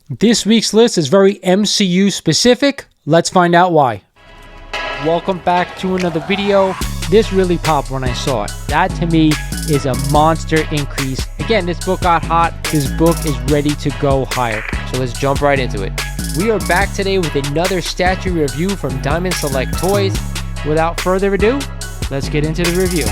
This week's list is very MCU specific. Let's find out why. Welcome back to another video. This really popped when I saw it. That to me is a monster increase. Again, this book got hot. This book is ready to go higher. So let's jump right into it. We are back today with another statue review from Diamond Select Toys. Without further ado, let's get into the review.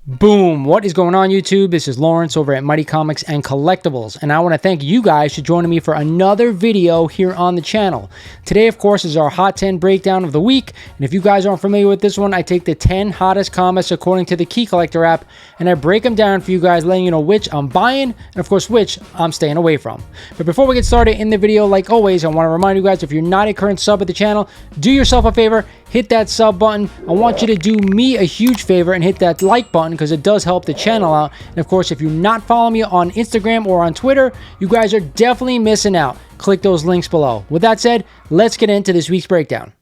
Boom! What is going on, YouTube? This is Lawrence over at Mighty Comics and Collectibles, and I want to thank you guys for joining me for another video here on the channel. Today, of course, is our Hot 10 breakdown of the week, and if you guys aren't familiar with this one, I take the 10 hottest comics according to the Key Collector app, and I break them down for you guys, letting you know which I'm buying, and of course, which I'm staying away from. But before we get started in the video, like always, I want to remind you guys, if you're not a current sub of the channel, do yourself a favor, hit that sub button. I want you to do me a huge favor and hit that like button, because it does help the channel out. And of course, if you're not following me on Instagram or on Twitter, you guys are definitely missing out. Click those links below. With that said, let's get into this week's breakdown.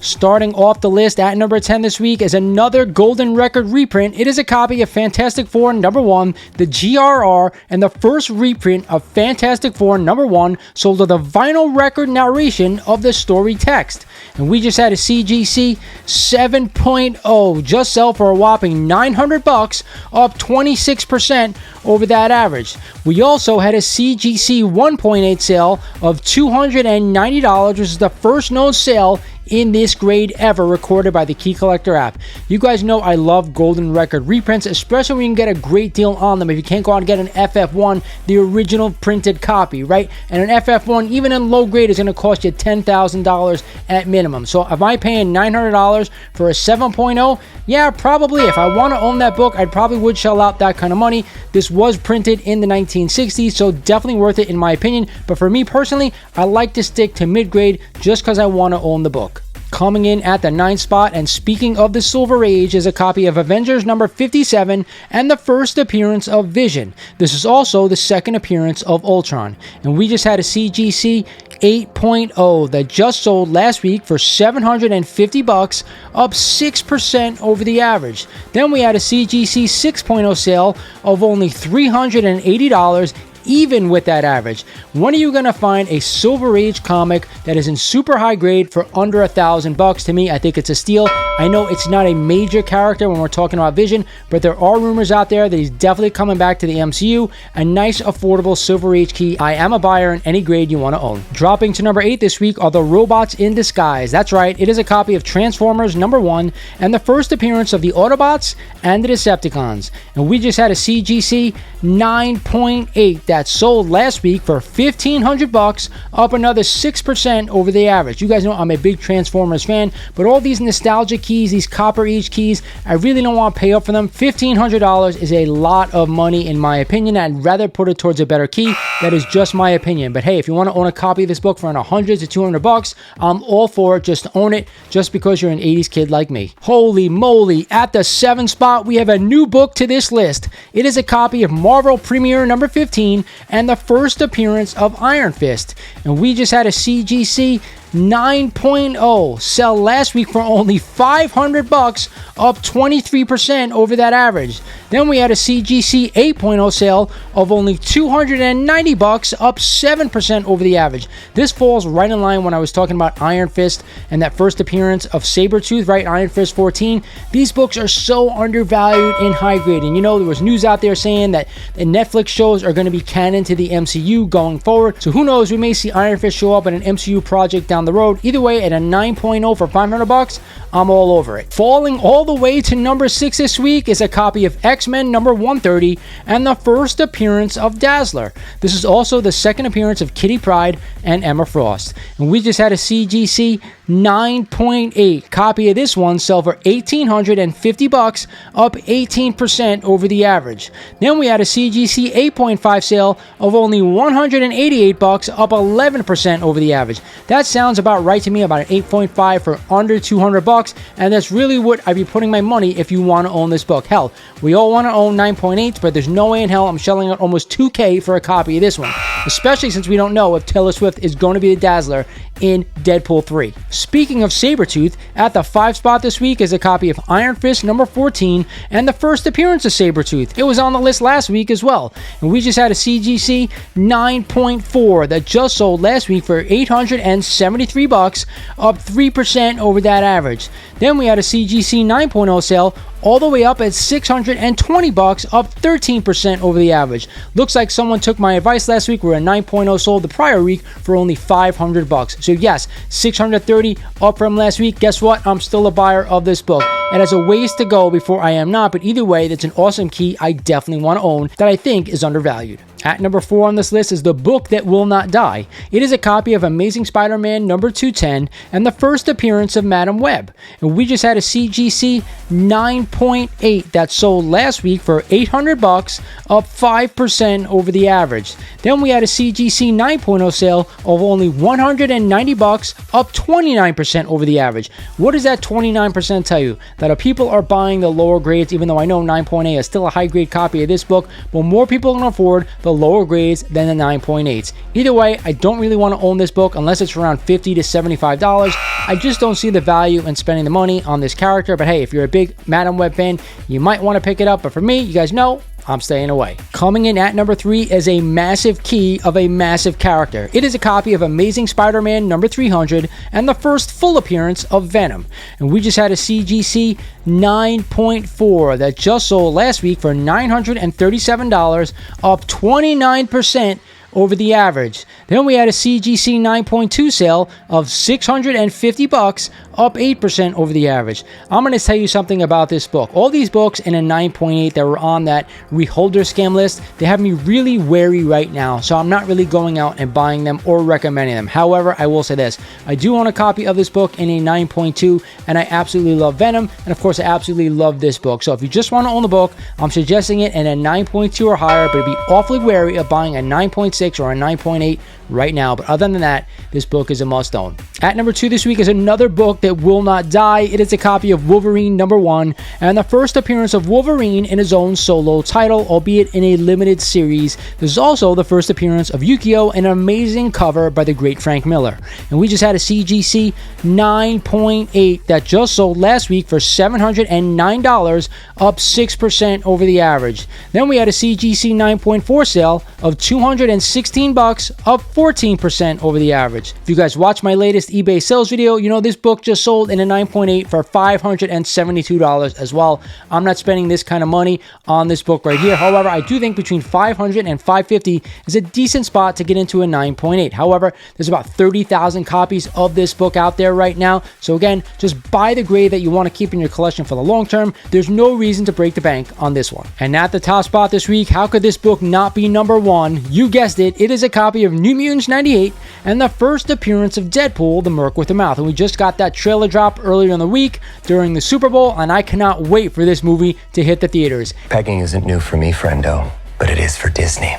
Starting off the list at number 10 this week is another Golden Record reprint. It is a copy of Fantastic Four #1, the GRR, and the first reprint of Fantastic Four #1 sold with a vinyl record narration of the story text. And we just had a CGC 7.0 just sell for a whopping $900, up 26% over that average. We also had a CGC 1.8 sale of $290, which is the first known sale in this grade ever recorded by the Key Collector app. You guys know I love Golden Record reprints, especially when you can get a great deal on them if you can't go out and get an FF1, the original printed copy, right? And an FF1, even in low grade, is going to cost you $10,000 at minimum. So am I paying $900 for a 7.0? Yeah, probably. If I want to own that book, I probably would shell out that kind of money. This was printed in the 1960s, so definitely worth it in my opinion. But for me personally, I like to stick to mid-grade just because I want to own the book. Coming in at the 9th spot, and speaking of the Silver Age, is a copy of Avengers number 57 and the first appearance of Vision. This is also the second appearance of Ultron. And we just had a CGC 8.0 that just sold last week for $750, up 6% over the average. Then we had a CGC 6.0 sale of only $380, even with that average. When are you going to find a Silver Age comic that is in super high grade for under $1,000? To me, I think it's a steal. I know it's not a major character when we're talking about Vision, but there are rumors out there that he's definitely coming back to the MCU. A nice, affordable Silver Age key. I am a buyer in any grade you want to own. Dropping to number 8 this week are the Robots in Disguise. That's right, it is a copy of Transformers #1 and the first appearance of the Autobots and the Decepticons. And we just had a CGC 9.8 that sold last week for $1,500, up another 6% over the average. You guys know I'm a big Transformers fan, but all these nostalgia keys, these Copper Age keys, I really don't want to pay up for them. $1,500 is a lot of money in my opinion. I'd rather put it towards a better key. That is just my opinion. But hey, if you want to own a copy of this book for $100 to $200, I'm all for it. Just own it, just because you're an 80s kid like me. Holy moly, at the 7th spot, we have a new book to this list. It is a copy of Marvel Premiere number 15 and the first appearance of Iron Fist. And we just had a CGC 9.0 sell last week for only $500, up 23% over that average. Then we had a CGC 8.0 sale of only $290, up 7% over the average. This falls right in line when I was talking about Iron Fist and that first appearance of Sabretooth, right? Iron Fist 14. These books are so undervalued in high grade. And you know, there was news out there saying that the Netflix shows are going to be canon to the MCU going forward. So who knows, we may see Iron Fist show up in an MCU project down the road. Either way, at a 9.0 for $500, I'm all over it. Falling all the way to number 6 this week is a copy of XMen number 130 and the first appearance of Dazzler. This is also the second appearance of Kitty Pryde and Emma Frost. And we just had a CGC 9.8 copy of this one sell for $1,850, up 18% over the average. Then we had a CGC 8.5 sale of only $188, up 11% over the average. That sounds about right to me, about an 8.5 for under $200, and that's really what I'd be putting my money if you want to own this book. Hell, we all want to own 9.8s, but there's no way in hell I'm shelling out almost $2,000 for a copy of this one, especially since we don't know if Taylor Swift is going to be the Dazzler in Deadpool 3. Speaking of Sabretooth, at the 5 spot this week is a copy of Iron Fist number 14 and the first appearance of Sabretooth. It was on the list last week as well. And we just had a CGC 9.4 that just sold last week for $873, up 3% over that average. Then we had a CGC 9.0 sale all the way up at $620, up 13% over the average. Looks like someone took my advice last week where a 9.0 sold the prior week for only $500. So yes, $630 up from last week. Guess what? I'm still a buyer of this book. It has a ways to go before I am not, but either way, that's an awesome key I definitely want to own that I think is undervalued. At number 4 on this list is The Book That Will Not Die. It is a copy of Amazing Spider-Man number 210 and the first appearance of Madam Web. And we just had a CGC 9.8 that sold last week for $800, up 5% over the average. Then we had a CGC 9.0 sale of only $190, up 29% over the average. What does that 29% tell you? That people are buying the lower grades, even though I know 9.8 is still a high grade copy of this book, but more people can afford the lower grades than the 9.8s. Either way, I don't really want to own this book unless it's around $50 to $75. I just don't see the value in spending the money on this character, but hey, if you're a big Madam Web fan, you might want to pick it up, but for me, you guys know, I'm staying away. Coming in at number 3 is a massive key of a massive character. It is a copy of Amazing Spider-Man number 300 and the first full appearance of Venom. And we just had a CGC 9.4 that just sold last week for $937, up 29% over the average. Then we had a CGC 9.2 sale of $650, up 8% over the average. I'm going to tell you something about this book. All these books in a 9.8 that were on that reholder scam list, they have me really wary right now, so I'm not really going out and buying them or recommending them. However, I will say this. I do own a copy of this book in a 9.2, and I absolutely love Venom, and of course, I absolutely love this book. So if you just want to own the book, I'm suggesting it in a 9.2 or higher, but be awfully wary of buying a 9.6 or a 9.8 right now. But other than that, this book is a must own. At number 2 this week is another book that will not die. It is a copy of Wolverine number 1 and the first appearance of Wolverine in his own solo title, albeit in a limited series. This is also the first appearance of Yukio, an amazing cover by the great Frank Miller. And we just had a CGC 9.8 that just sold last week for $709, up 6% over the average. Then we had a CGC 9.4 sale of $216, up 14% over the average. If you guys watch my latest eBay sales video, you know this book just sold in a 9.8 for $572 as well. I'm not spending this kind of money on this book right here. However, I do think between $500 and $550 is a decent spot to get into a 9.8. However, there's about 30,000 copies of this book out there right now. So again, just buy the grade that you want to keep in your collection for the long term. There's no reason to break the bank on this one. And at the top spot this week, how could this book not be number 1? You guessed it. It is a copy of New Mutants 98 and the first appearance of Deadpool, the Merc with the Mouth. And we just got that trailer drop earlier in the week during the Super Bowl, and I cannot wait for this movie to hit the theaters. Pegging isn't new for me, friendo, but it is for Disney.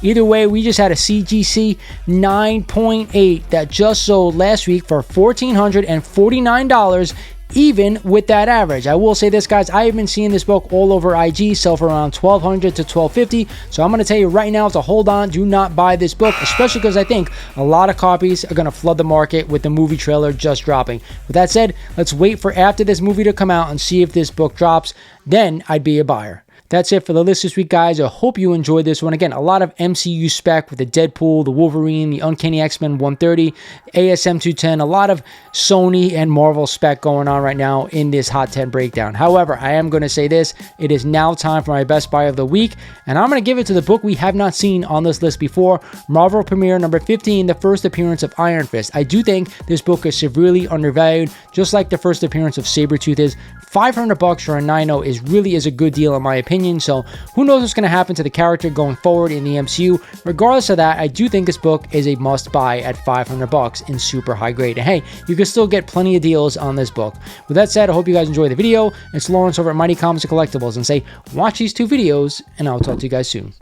Either way, we just had a CGC 9.8 that just sold last week for $1,449, even with that average. I will say this, guys, I have been seeing this book all over IG sell for around $1,200 to $1,250. So I'm going to tell you right now to hold on, do not buy this book, especially because I think a lot of copies are going to flood the market with the movie trailer just dropping. With that said, let's wait for after this movie to come out and see if this book drops. Then I'd be a buyer. That's it for the list this week, guys. I hope you enjoyed this one. Again, a lot of MCU spec with the Deadpool, the Wolverine, the Uncanny X-Men 130, ASM 210, a lot of Sony and Marvel spec going on right now in this Hot 10 breakdown. However, I am going to say this. It is now time for my best buy of the week, and I'm going to give it to the book we have not seen on this list before, Marvel Premiere number 15, the first appearance of Iron Fist. I do think this book is severely undervalued, just like the first appearance of Sabretooth is. $500 for a 9.0 is a good deal in my opinion, so who knows what's going to happen to the character going forward in the MCU. Regardless of that, I do think this book is a must buy at $500 in super high grade. And hey, you can still get plenty of deals on this book. With that said, I hope you guys enjoyed the video. It's Lawrence over at Mighty Comics and Collectibles, and say watch these 2 videos, and I'll talk to you guys soon.